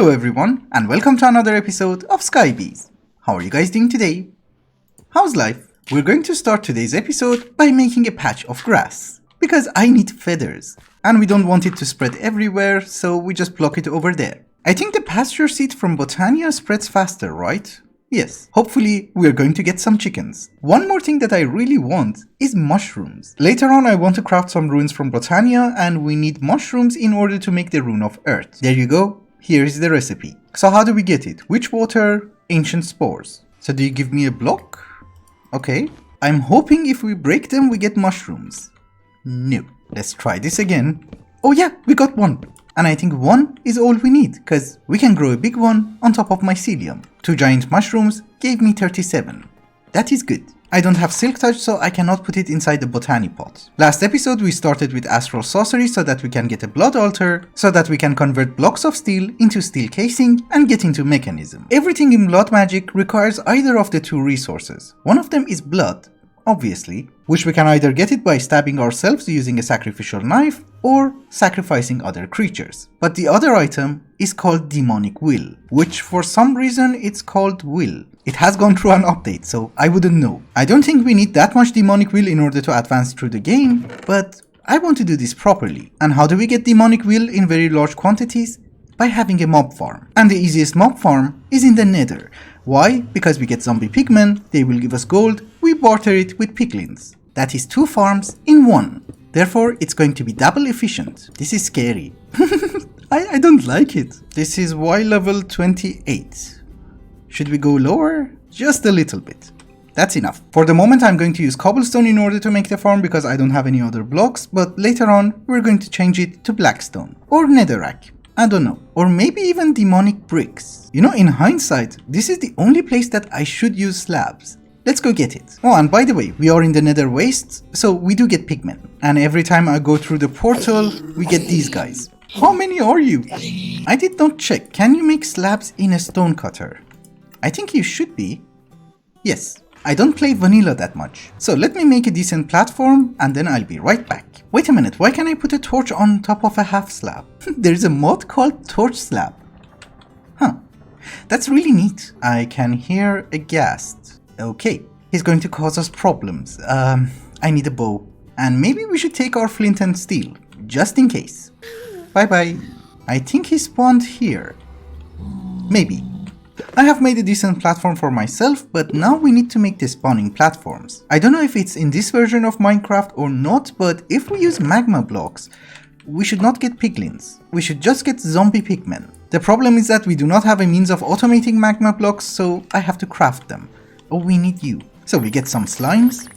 Hello everyone, and welcome to another episode of Skybees. How are you guys doing today? How's life? We're going to start today's episode by making a patch of grass, because I need feathers, and we don't want it to spread everywhere, so we just block it over there. I think the pasture seed from Botania spreads faster, right? Yes, hopefully we're going to get some chickens. One more thing that I really want is mushrooms. Later on I want to craft some runes from Botania, and we need mushrooms in order to make the rune of earth. There you go, here is the recipe. So how do we get it? Witch water, ancient spores. So do you give me a block? Okay, I'm hoping if we break them we get mushrooms. No, let's try this again. Oh yeah, we got one. And I think one is all we need, because we can grow a big one on top of mycelium. 2 giant mushrooms gave me 37. That is good. I don't have silk touch, so I cannot put it inside the botany pot. Last episode we started with astral sorcery so that we can get a blood altar, so that we can convert blocks of steel into steel casing and get into Mekanism. Everything in blood magic requires either of the 2 resources. One of them is blood, obviously, which we can either get it by stabbing ourselves using a sacrificial knife or sacrificing other creatures. But the other item is called demonic will, which for some reason it's called will. It has gone through an update, so I wouldn't know. I don't think we need that much demonic will in order to advance through the game, but I want to do this properly. And how do we get demonic will in very large quantities? By having a mob farm. And the easiest mob farm is in the nether. Why? Because we get zombie pigmen, they will give us gold, we barter it with piglins. That is 2 farms in 1. Therefore, it's going to be double efficient. This is scary. I don't like it. This is Y level 28. Should we go lower? Just a little bit. That's enough. For the moment I'm going to use cobblestone in order to make the farm because I don't have any other blocks, but later on we're going to change it to blackstone or netherrack. I don't know. Or maybe even demonic bricks. You know, in hindsight, this is the only place that I should use slabs. Let's go get it. Oh, and by the way, we are in the nether wastes, so we do get pigmen. And every time I go through the portal, we get these guys. How many are you? I did not check. Can you make slabs in a stone cutter? I think you should be. Yes. I don't play vanilla that much. So let me make a decent platform and then I'll be right back. Wait a minute, why can't I put a torch on top of a half slab? There's a mod called torch slab. Huh. That's really neat. I can hear a ghast. Okay. He's going to cause us problems. I need a bow. And maybe we should take our flint and steel. Just in case. Bye bye. I think he spawned here. Maybe. I have made a decent platform for myself, but now we need to make the spawning platforms. I don't know if it's in this version of Minecraft or not, but if we use magma blocks, we should not get piglins. We should just get zombie pigmen. The problem is that we do not have a means of automating magma blocks, so I have to craft them. Oh, we need you. So we get some slimes.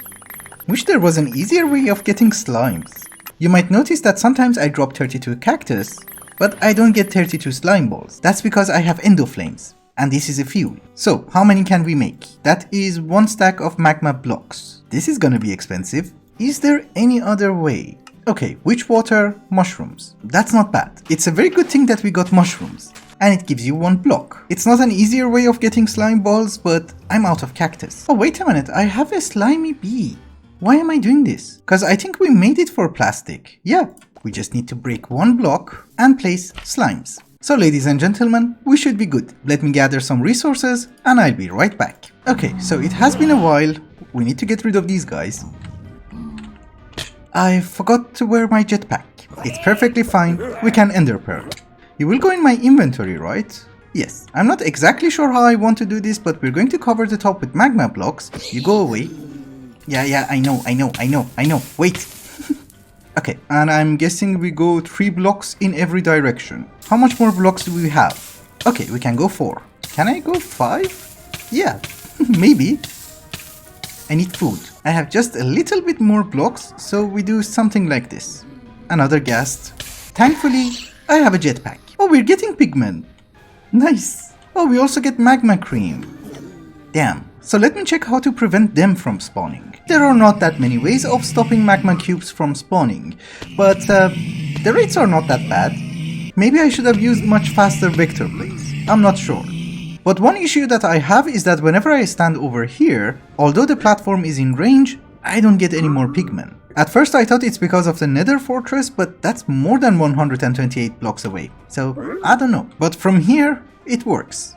Wish there was an easier way of getting slimes. You might notice that sometimes I drop 32 cactus, but I don't get 32 slime balls. That's because I have endoflames. And this is a fuel. So, how many can we make? That is 1 stack of magma blocks. This is gonna be expensive. Is there any other way? Okay, witch water, mushrooms. That's not bad. It's a very good thing that we got mushrooms. And it gives you 1 block. It's not an easier way of getting slime balls, but I'm out of cactus. Oh, wait a minute, I have a slimy bee. Why am I doing this? Because I think we made it for plastic. Yeah, we just need to break 1 block and place slimes. So ladies and gentlemen, we should be good. Let me gather some resources and I'll be right back. Okay, so it has been a while. We need to get rid of these guys. I forgot to wear my jetpack. It's perfectly fine. We can ender pearl. You will go in my inventory, right? Yes. I'm not exactly sure how I want to do this, but we're going to cover the top with magma blocks. You go away. Yeah, I know. Wait. Okay, and I'm guessing we go 3 blocks in every direction. How much more blocks do we have? Okay, we can go 4. Can I go 5? Yeah, maybe. I need food. I have just a little bit more blocks, so we do something like this. Another ghast. Thankfully, I have a jetpack. Oh, we're getting pigmen. Nice. Oh, we also get magma cream. Damn. So let me check how to prevent them from spawning. There are not that many ways of stopping magma cubes from spawning, but the rates are not that bad. Maybe I should have used much faster vector plates. I'm not sure. But one issue that I have is that whenever I stand over here, although the platform is in range, I don't get any more pigmen. At first I thought it's because of the Nether fortress, but that's more than 128 blocks away. So, I don't know. But from here, it works.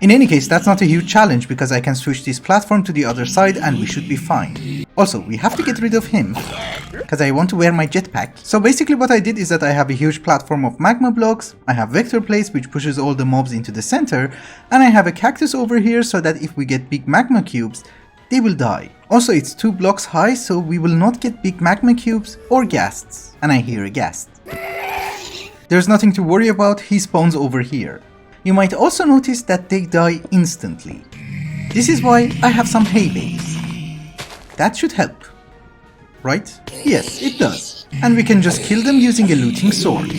In any case, that's not a huge challenge because I can switch this platform to the other side and we should be fine. Also, we have to get rid of him because I want to wear my jetpack. So basically what I did is that I have a huge platform of magma blocks, I have vector plates which pushes all the mobs into the center, and I have a cactus over here so that if we get big magma cubes, they will die. Also, it's 2 blocks high, so we will not get big magma cubes or ghasts. And I hear a ghast. There's nothing to worry about, he spawns over here. You might also notice that they die instantly. This is why I have some hay bales. That should help. Right? Yes, it does. And we can just kill them using a looting sword.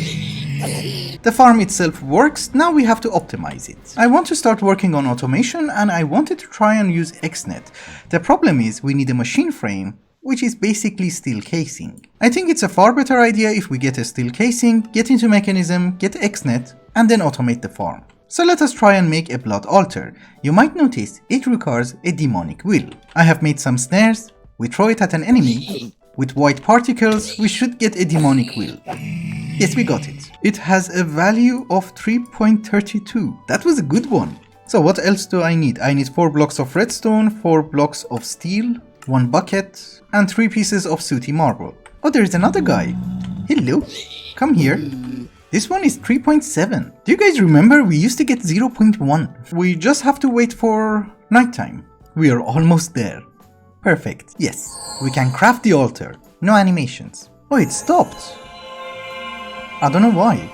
The farm itself works, now we have to optimize it. I want to start working on automation and I wanted to try and use XNet. The problem is we need a machine frame, which is basically steel casing. I think it's a far better idea if we get a steel casing, get into Mekanism, get XNet, and then automate the farm. So let us try and make a blood altar. You might notice it requires a demonic will. I have made some snares, we throw it at an enemy. With white particles, we should get a demonic will. Yes, we got it. It has a value of 3.32. That was a good one. So what else do I need? I need 4 blocks of redstone, 4 blocks of steel, 1 bucket, and 3 pieces of sooty marble. Oh, there is another guy. Hello. Come here. This one is 3.7. Do you guys remember we used to get 0.1? We just have to wait for nighttime. We are almost there. Perfect. Yes, we can craft the altar. No animations. Oh, it stopped. I don't know why.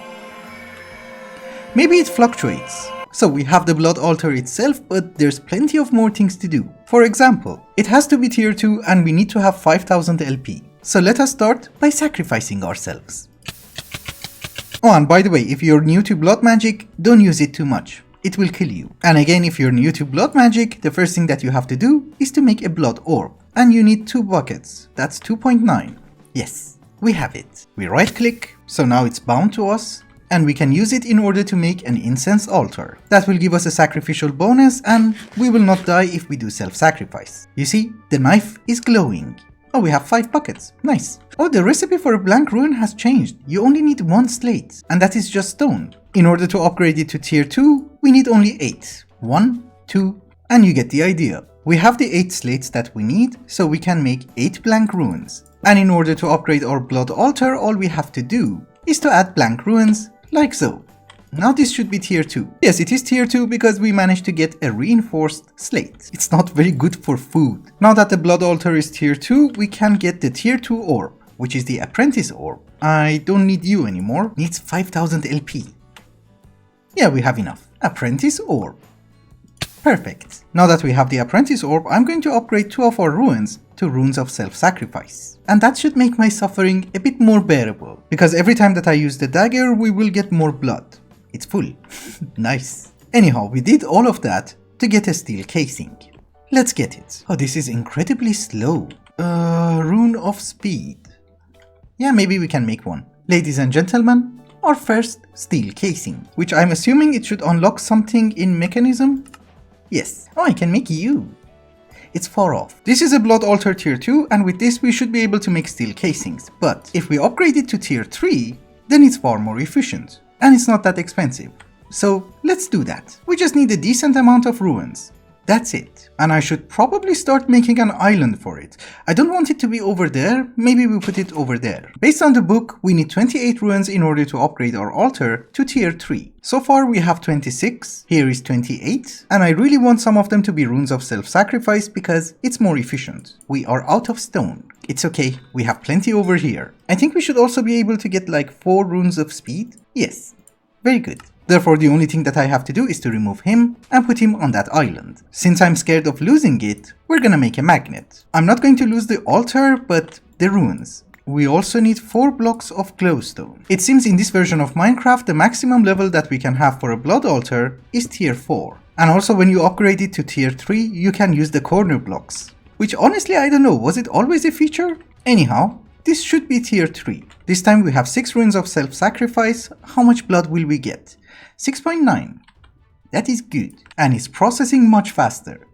Maybe it fluctuates. So we have the blood altar itself, but there's plenty of more things to do. For example, it has to be tier 2 and we need to have 5000 LP. So let us start by sacrificing ourselves. Oh, and by the way, if you're new to blood magic, don't use it too much. It will kill you. And again, if you're new to blood magic, the first thing that you have to do is to make a blood orb. And you need 2 buckets. That's 2.9. Yes, we have it. We right click, so now it's bound to us. And we can use it in order to make an Incense Altar. That will give us a sacrificial bonus and we will not die if we do self-sacrifice. You see, the knife is glowing. Oh, we have 5 buckets. Nice. Oh, the recipe for a blank rune has changed. You only need 1 slate, and that is just stone. In order to upgrade it to tier 2, we need only 8. 1, 2, and you get the idea. We have the 8 slates that we need, so we can make 8 blank runes. And in order to upgrade our blood altar, all we have to do is to add blank runes, like so. Now this should be tier 2. Yes, it is tier 2 because we managed to get a reinforced slate. It's not very good for food. Now that the blood altar is tier 2, we can get the tier 2 orb, which is the apprentice orb. I don't need you anymore. Needs 5000 LP. Yeah, we have enough. Apprentice orb. Perfect. Now that we have the apprentice orb, I'm going to upgrade 2 of our runes to runes of self-sacrifice. And that should make my suffering a bit more bearable, because every time that I use the dagger, we will get more blood. It's full. Nice. Anyhow, we did all of that to get a steel casing. Let's get it. Oh, this is incredibly slow. Rune of speed. Yeah, maybe we can make one. Ladies and gentlemen, our first steel casing, which I'm assuming it should unlock something in Mekanism. Yes. Oh, I can make you. It's far off. This is a blood altar tier 2, and with this we should be able to make steel casings. But if we upgrade it to tier 3, then it's far more efficient. And it's not that expensive. So let's do that. We just need a decent amount of ruins. That's it. And I should probably start making an island for it. I don't want it to be over there, maybe we put it over there. Based on the book, we need 28 ruins in order to upgrade our altar to tier 3. So far we have 26, here is 28, and I really want some of them to be runes of self-sacrifice because it's more efficient. We are out of stone. It's okay, we have plenty over here. I think we should also be able to get like 4 runes of speed. Yes, very good. Therefore, the only thing that I have to do is to remove him and put him on that island. Since I'm scared of losing it, we're gonna make a magnet. I'm not going to lose the altar, but the runes. We also need 4 blocks of glowstone. It seems in this version of Minecraft, the maximum level that we can have for a blood altar is tier 4. And also when you upgrade it to tier 3, you can use the corner blocks. Which honestly, I don't know, was it always a feature? Anyhow, this should be tier 3. This time we have 6 runes of self-sacrifice. How much blood will we get? 6.9. That is good. And it's processing much faster.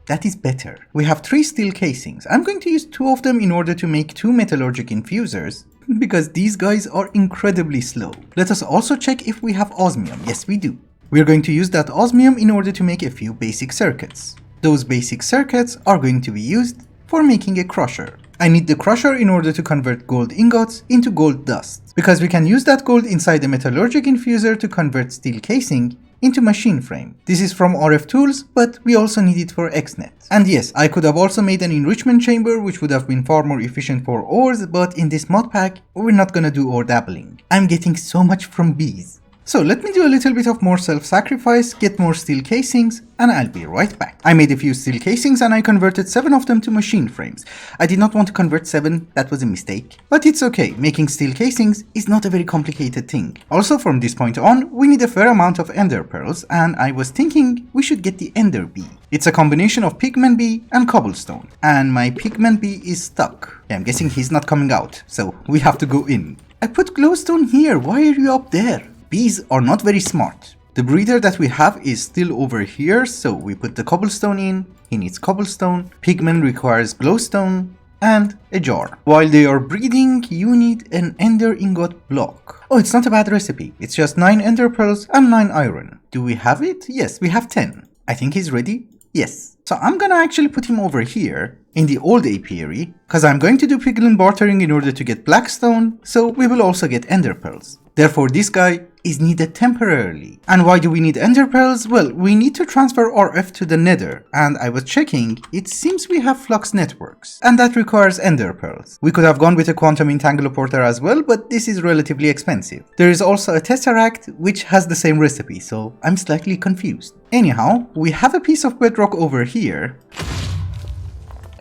That is better. We have 3 steel casings. I'm going to use 2 of them in order to make 2 metallurgic infusers, because these guys are incredibly slow. Let us also check if we have osmium. Yes, we do. We're going to use that osmium in order to make a few basic circuits. Those basic circuits are going to be used for making a crusher. I need the crusher in order to convert gold ingots into gold dust, because we can use that gold inside the metallurgic infuser to convert steel casing into machine frame. This is from RF tools, but we also need it for XNet. And yes, I could have also made an enrichment chamber, which would have been far more efficient for ores, but in this mod pack, we're not gonna do ore dabbling. I'm getting so much from bees. So let me do a little bit of more self-sacrifice, get more steel casings, and I'll be right back. I made a few steel casings and I converted 7 of them to machine frames. I did not want to convert 7, that was a mistake. But it's okay, making steel casings is not a very complicated thing. Also from this point on, we need a fair amount of ender pearls, and I was thinking we should get the ender bee. It's a combination of pigment bee and cobblestone, and my pigment bee is stuck. Yeah, I'm guessing he's not coming out, so we have to go in. I put glowstone here, why are you up there? Bees are not very smart. The breeder that we have is still over here, so we put the cobblestone in, he needs cobblestone, pigment requires glowstone, and a jar. While they are breeding, you need an ender ingot block. Oh, it's not a bad recipe, it's just 9 ender pearls and 9 iron. Do we have it? Yes, we have 10. I think he's ready. Yes. So I'm gonna actually put him over here in the old apiary, because I'm going to do Piglin bartering in order to get blackstone, so we will also get ender pearls. Therefore this guy is needed temporarily. And why do we need ender pearls? Well, we need to transfer RF to the nether, and I was checking, it seems we have flux networks, and that requires ender pearls. We could have gone with a quantum entangloporter as well, but this is relatively expensive. There is also a tesseract which has the same recipe, so I'm slightly confused. Anyhow, we have a piece of bedrock over here.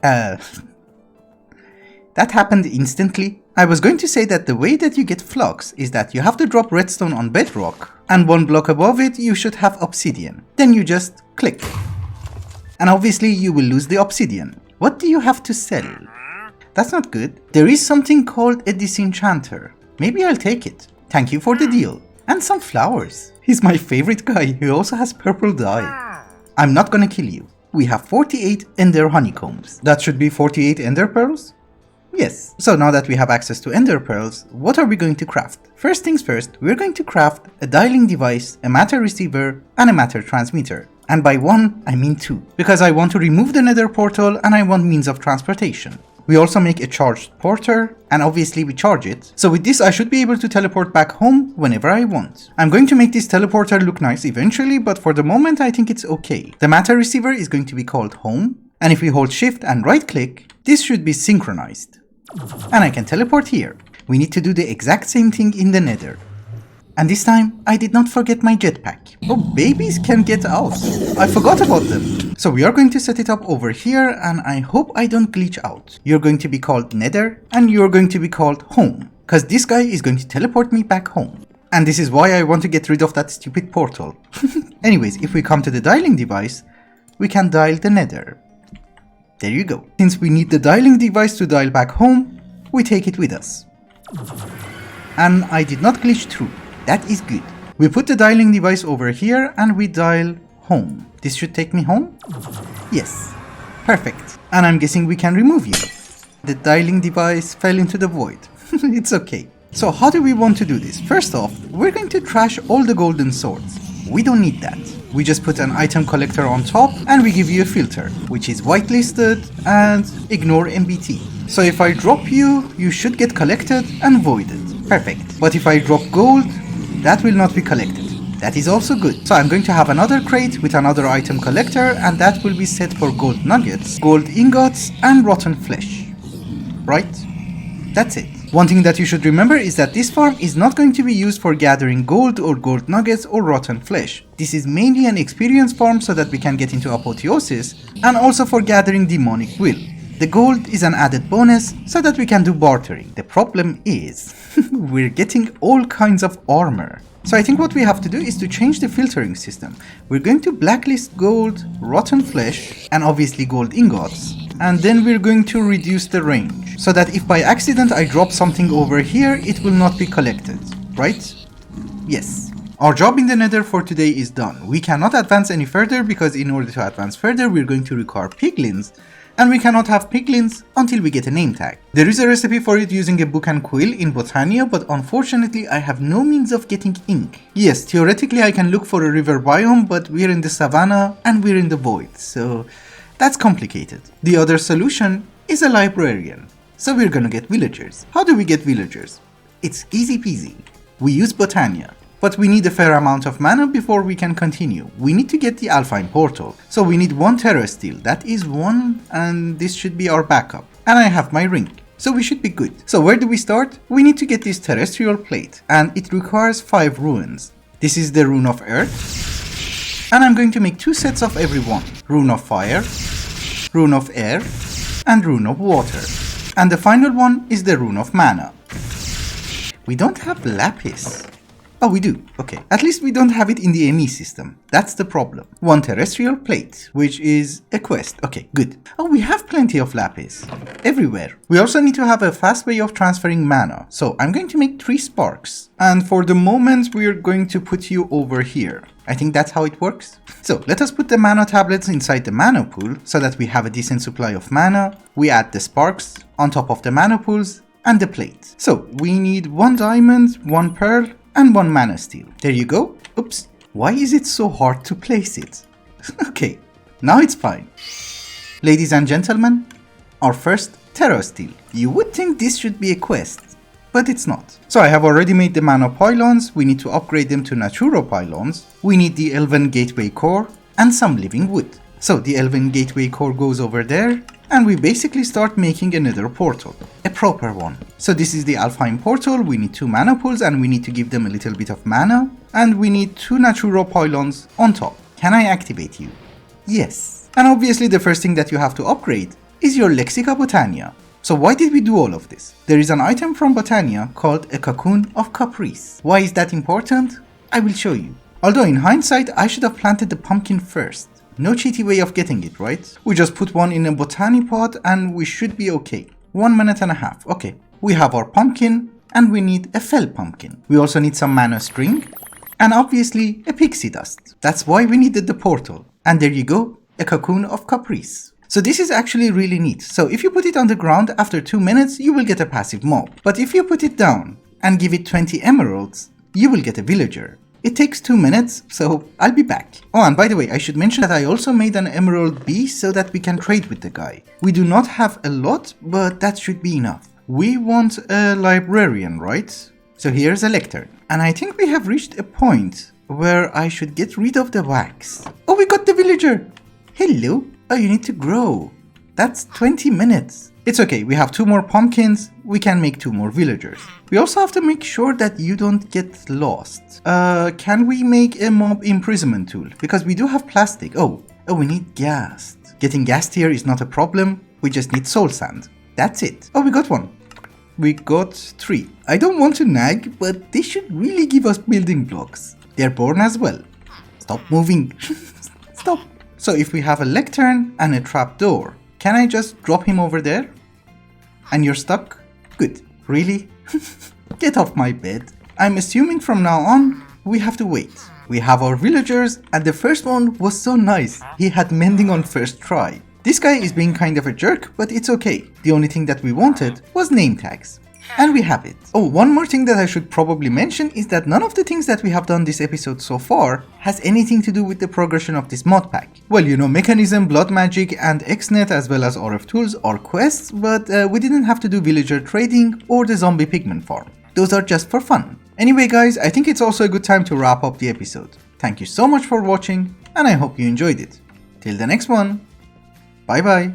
That happened instantly. I was going to say that the way that you get flux is that you have to drop redstone on bedrock, and 1 block above it you should have obsidian. Then you just click. And obviously you will lose the obsidian. What do you have to sell? That's not good. There is something called a disenchanter. Maybe I'll take it. Thank you for the deal. And some flowers. He's my favorite guy. He also has purple dye. I'm not gonna kill you. We have 48 ender honeycombs. That should be 48 ender pearls? Yes. So now that we have access to ender pearls, what are we going to craft? First things first, we're going to craft a dialing device, a matter receiver, and a matter transmitter. And by 1, I mean 2, because I want to remove the nether portal and I want means of transportation. We also make a charged porter, and obviously we charge it. So with this I should be able to teleport back home whenever I want. I'm going to make this teleporter look nice eventually, but for the moment I think it's okay. The matter receiver is going to be called home, and if we hold shift and right click, this should be synchronized. And I can teleport here. We need to do the exact same thing in the nether. And this time, I did not forget my jetpack. Oh, babies can get out. I forgot about them. So we are going to set it up over here, and I hope I don't glitch out. You're going to be called nether, and you're going to be called home, because this guy is going to teleport me back home. And this is why I want to get rid of that stupid portal. Anyways, if we come to the dialing device, we can dial the nether. There you go. Since we need the dialing device to dial back home, we take it with us. And I did not glitch through. That is good. We put the dialing device over here and we dial home. This should take me home? Yes. Perfect. And I'm guessing we can remove you. The dialing device fell into the void. It's okay. So how do we want to do this? First off, we're going to trash all the golden swords. We don't need that. We just put an item collector on top and we give you a filter, which is whitelisted and ignore MBT. So if I drop you, you should get collected and voided. Perfect. But if I drop gold, that will not be collected. That is also good. So I'm going to have another crate with another item collector, and that will be set for gold nuggets, gold ingots, and rotten flesh. Right? That's it. One thing that you should remember is that this farm is not going to be used for gathering gold or gold nuggets or rotten flesh. This is mainly an experience farm so that we can get into apotheosis, and also for gathering demonic will. The gold is an added bonus so that we can do bartering. The problem is, we're getting all kinds of armor. So I think what we have to do is to change the filtering system. We're going to blacklist gold, rotten flesh, and obviously gold ingots. And then we're going to reduce the range, so that if by accident I drop something over here, it will not be collected, right? Yes. Our job in the Nether for today is done. We cannot advance any further because in order to advance further we're going to require piglins, and we cannot have piglins until we get a name tag. There is a recipe for it using a book and quill in Botania, but unfortunately I have no means of getting ink. Yes, theoretically I can look for a river biome, but we're in the savannah and we're in the void, so that's complicated. The other solution is a librarian. So we're gonna get villagers. How do we get villagers? It's easy peasy. We use Botania. But we need a fair amount of mana before we can continue. We need to get the Alpine portal. So we need 1 Terrestrial. That is 1, and this should be our backup. And I have my ring. So we should be good. So where do we start? We need to get this Terrestrial Plate, and it requires 5 runes. This is the Rune of Earth. And I'm going to make 2 sets of every one. Rune of Fire, Rune of Air, and Rune of Water. And the final one is the Rune of Mana. We don't have Lapis. Oh, we do. Okay. At least we don't have it in the ME system. That's the problem. 1 Terrestrial Plate, which is a quest. Okay, good. Oh, we have plenty of lapis. Everywhere. We also need to have a fast way of transferring mana. So I'm going to make 3 sparks. And for the moment, we're going to put you over here. I think that's how it works. So let us put the mana tablets inside the mana pool so that we have a decent supply of mana. We add the sparks on top of the mana pools and the plate. So we need 1 diamond, 1 pearl, and 1 mana steel. There you go. Oops. Why is it so hard to place it? Okay, now it's fine. Ladies and gentlemen, our first Terra Steel. You would think this should be a quest, but it's not. So I have already made the mana pylons. We need to upgrade them to Naturo pylons. We need the Elven Gateway core and some living wood. So the Elven Gateway core goes over there, and we basically start making another portal, a proper one. So this is the Alpine portal. We need 2 mana pools and we need to give them a little bit of mana, and we need 2 Naturo pylons on top. Can I activate you? Yes. And obviously the first thing that you have to upgrade is your Lexica Botania. So why did we do all of this? There is an item from Botania called a Cocoon of Caprice. Why is that important? I will show you. Although in hindsight I should have planted the pumpkin first. No cheaty way of getting it, right? We just put one in a botany pot and we should be okay. 1 minute and a half. Okay. We have our pumpkin and we need a fell pumpkin. We also need some mana string and obviously a pixie dust. That's why we needed the portal. And there you go, a Cocoon of Caprice. So this is actually really neat. So if you put it on the ground, after 2 minutes, you will get a passive mob. But if you put it down and give it 20 emeralds, you will get a villager. It takes 2 minutes, so I'll be back. Oh, and by the way, I should mention that I also made an emerald bee so that we can trade with the guy. We do not have a lot, but that should be enough. We want a librarian, right? So here's a lectern. And I think we have reached a point where I should get rid of the wax. Oh, we got the villager! Hello! Oh, you need to grow. That's 20 minutes. It's okay, we have 2 more pumpkins, we can make 2 more villagers. We also have to make sure that you don't get lost. Can we make a mob imprisonment tool? Because we do have plastic. Oh, we need ghast. Getting ghast here is not a problem, we just need soul sand. That's it. Oh, we got 1. We got 3. I don't want to nag, but they should really give us building blocks. They're born as well. Stop moving. Stop. So if we have a lectern and a trapdoor, can I just drop him over there? And you're stuck? Good. Really? Get off my bed. I'm assuming from now on, we have to wait. We have our villagers, and the first one was so nice. He had mending on first try. This guy is being kind of a jerk, but it's okay. The only thing that we wanted was name tags. And we have it. Oh, one more thing that I should probably mention is that none of the things that we have done this episode so far has anything to do with the progression of this mod pack. Well, you know, Mekanism, Blood Magic and XNet as well as RF Tools are quests, but we didn't have to do villager trading or the zombie pigment farm. Those are just for fun. Anyway guys, I think it's also a good time to wrap up the episode. Thank you so much for watching and I hope you enjoyed it. Till the next one, bye bye.